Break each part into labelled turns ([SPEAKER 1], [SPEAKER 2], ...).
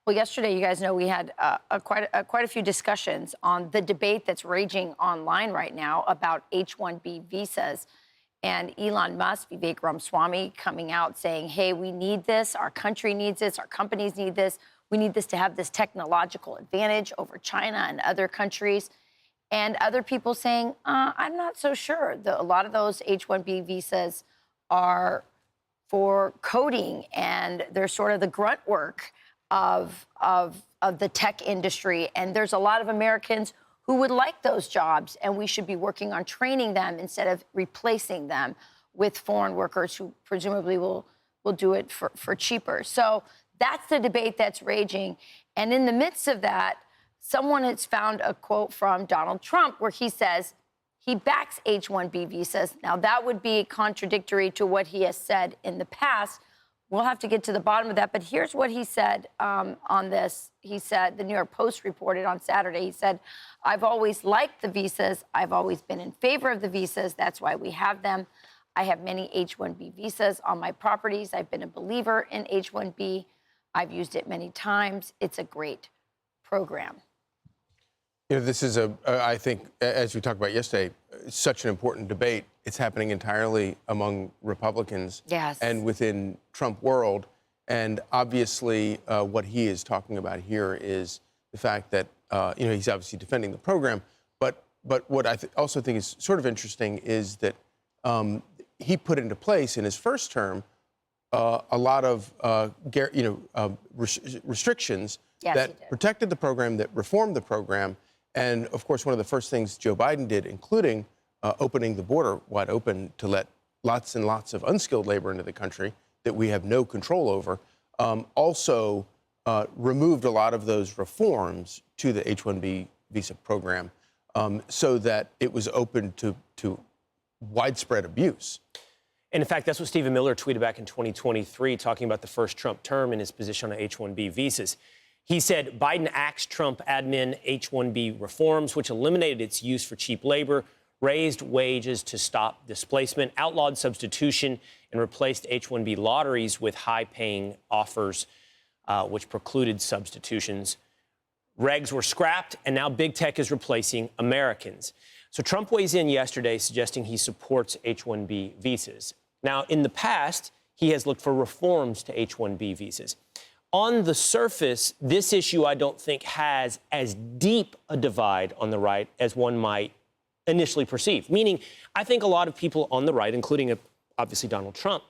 [SPEAKER 1] Well, yesterday, you guys know we had quite a few discussions on the debate that's raging online right now about H-1B visas. And Elon Musk, Vivek Ramaswamy, coming out saying, hey, we need this. Our country needs this. Our companies need this. We need this to have this technological advantage over China and other countries. And other people saying, I'm not so sure. A lot of those H-1B visas are for coding, and they're sort of the grunt work of the tech industry. And there's a lot of Americans who would like those jobs, and we should be working on training them instead of replacing them with foreign workers who presumably will do it for cheaper. So that's the debate that's raging. And in the midst of that, someone has found a quote from Donald Trump where he says he backs H-1B visas. Now, that would be contradictory to what he has said in the past. We'll have to get to the bottom of that. But here's what he said on this. He said, the New York Post reported on Saturday, he said, I've always liked the visas. I've always been in favor of the visas. That's why we have them. I have many H-1B visas on my properties. I've been a believer in H-1B. I've used it many times. It's a great program.
[SPEAKER 2] You know, this is I think, as we talked about yesterday, such an important debate. It's happening entirely among Republicans and within Trump world. And obviously, what he is talking about here is the fact that, he's obviously defending the program. But what I also think is sort of interesting is that he put into place in his first term a lot of, restrictions that protected the program, that reformed the program. And, of course, one of the first things Joe Biden did, including opening the border wide open to let lots and lots of unskilled labor into the country that we have no control over, also removed a lot of those reforms to the H-1B visa program so that it was open to widespread abuse.
[SPEAKER 3] And in fact, that's what Stephen Miller tweeted back in 2023, talking about the first Trump term and his position on H-1B visas. He said Biden axed Trump admin H-1B reforms, which eliminated its use for cheap labor, raised wages to stop displacement, outlawed substitution, and replaced H-1B lotteries with high-paying offers, which precluded substitutions. Regs were scrapped, and now big tech is replacing Americans. So Trump weighs in yesterday, suggesting he supports H-1B visas. Now, in the past, he has looked for reforms to H-1B visas. On the surface, this issue, I don't think, has as deep a divide on the right as one might initially perceive. Meaning, I think a lot of people on the right, including obviously Donald Trump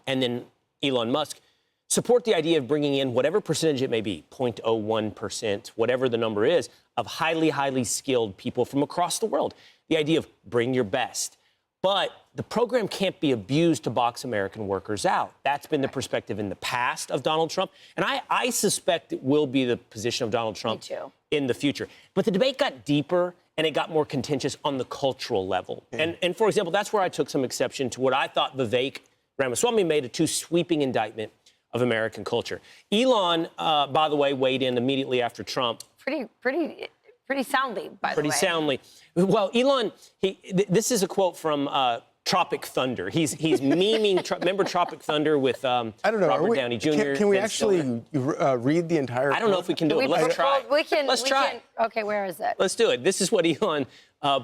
[SPEAKER 3] and then Elon Musk, support the idea of bringing in whatever percentage it may be, 0.01%, whatever the number is, of highly, highly skilled people from across the world. The idea of bring your best. But the program can't be abused to box American workers out. That's been the perspective in the past of Donald Trump. And I suspect it will be the position of Donald Trump in the future. But the debate got deeper and it got more contentious on the cultural level. And for example, that's where I took some exception to what I thought Vivek Ramaswamy made a too sweeping indictment of American culture. Elon, by the way, weighed in immediately after Trump.
[SPEAKER 1] Pretty soundly, by the way.
[SPEAKER 3] Pretty soundly. Well, Elon, this is a quote from Tropic Thunder. He's memeing. Remember Tropic Thunder with
[SPEAKER 2] I don't know,
[SPEAKER 3] Robert Downey Jr.?
[SPEAKER 2] Can we actually read the entire
[SPEAKER 3] I don't know if we can do it. Let's try.
[SPEAKER 1] Let's try. Okay, where is it?
[SPEAKER 3] Let's do it. This is what Elon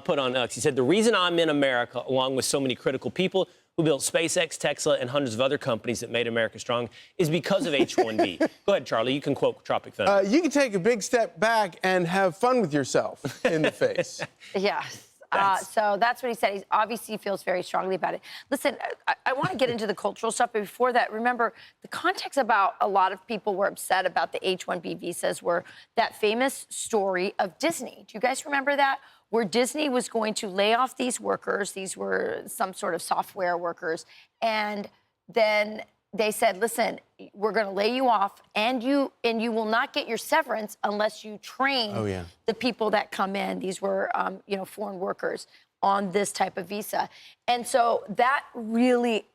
[SPEAKER 3] put on X. He said, the reason I'm in America, along with so many critical people who built SpaceX, Tesla, and hundreds of other companies that made America strong, is because of H-1B. Go ahead, Charlie. You can quote Tropic Thunder.
[SPEAKER 2] You can take a big step back and have fun with yourself in the face.
[SPEAKER 1] Yes. So that's what he said. He obviously feels very strongly about it. Listen, I want to get into the cultural stuff, but before that, remember, the context about a lot of people were upset about the H-1B visas were that famous story of Disney. Do you guys remember that? Where Disney was going to lay off these workers. These were some sort of software workers. And then they said, listen, we're going to lay you off, and you will not get your severance unless you train the people that come in. These were, foreign workers on this type of visa. And so that really,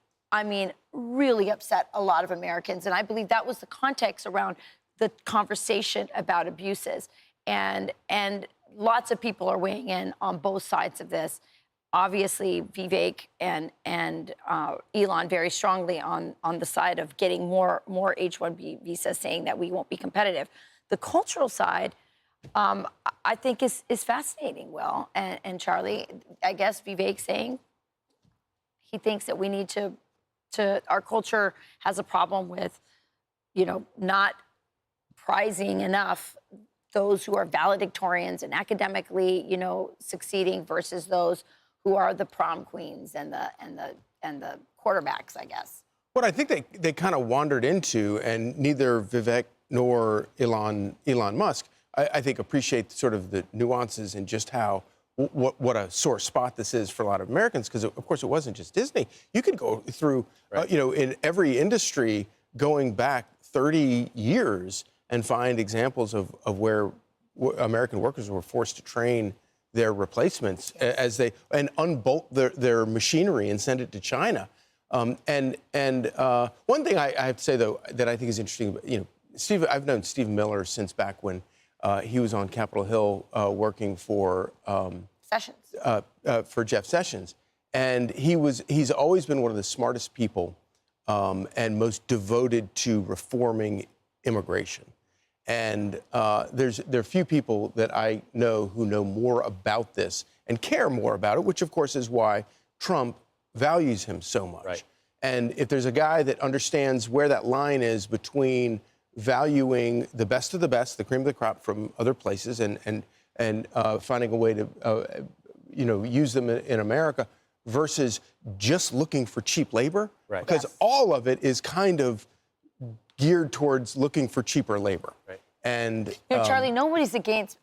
[SPEAKER 1] really upset a lot of Americans. And I believe that was the context around the conversation about abuses. And lots of people are weighing in on both sides of this. obviously Vivek and Elon very strongly on the side of getting more H-1B visas, saying that we won't be competitive. The cultural side, I think is fascinating, Will and Charlie. I guess Vivek saying he thinks that we need to our culture has a problem with, not prizing enough those who are valedictorians and academically, succeeding versus those who are the prom queens and the quarterbacks, I guess.
[SPEAKER 2] What I think they kind of wandered into, and neither Vivek nor Elon Musk, I think, appreciate sort of the nuances and just how what a sore spot this is for a lot of Americans, because of course it wasn't just Disney. You could go through, in every industry going back 30 years and find examples of where American workers were forced to train their replacements as they unbolt their machinery and send it to China. One thing I have to say, though, that I think is interesting, I've known Steve Miller since back when he was on Capitol Hill working for
[SPEAKER 1] Sessions.
[SPEAKER 2] For Jeff Sessions, and he's always been one of the smartest people and most devoted to reforming immigration. And there are few people that I know who know more about this and care more about it, which of course is why Trump values him so much.
[SPEAKER 3] Right.
[SPEAKER 2] And if there's a guy that understands where that line is between valuing the best of the best, the cream of the crop from other places, and finding a way to use them in America, versus just looking for cheap labor,
[SPEAKER 3] right.
[SPEAKER 2] Because all of it is kind of geared towards looking for cheaper labor.
[SPEAKER 3] Right.
[SPEAKER 2] And
[SPEAKER 1] Charlie, nobody's against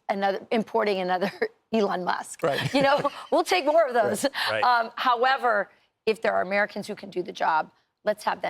[SPEAKER 1] importing another Elon Musk.
[SPEAKER 2] Right.
[SPEAKER 1] We'll take more of those.
[SPEAKER 3] Right.
[SPEAKER 1] However, if there are Americans who can do the job, let's have that.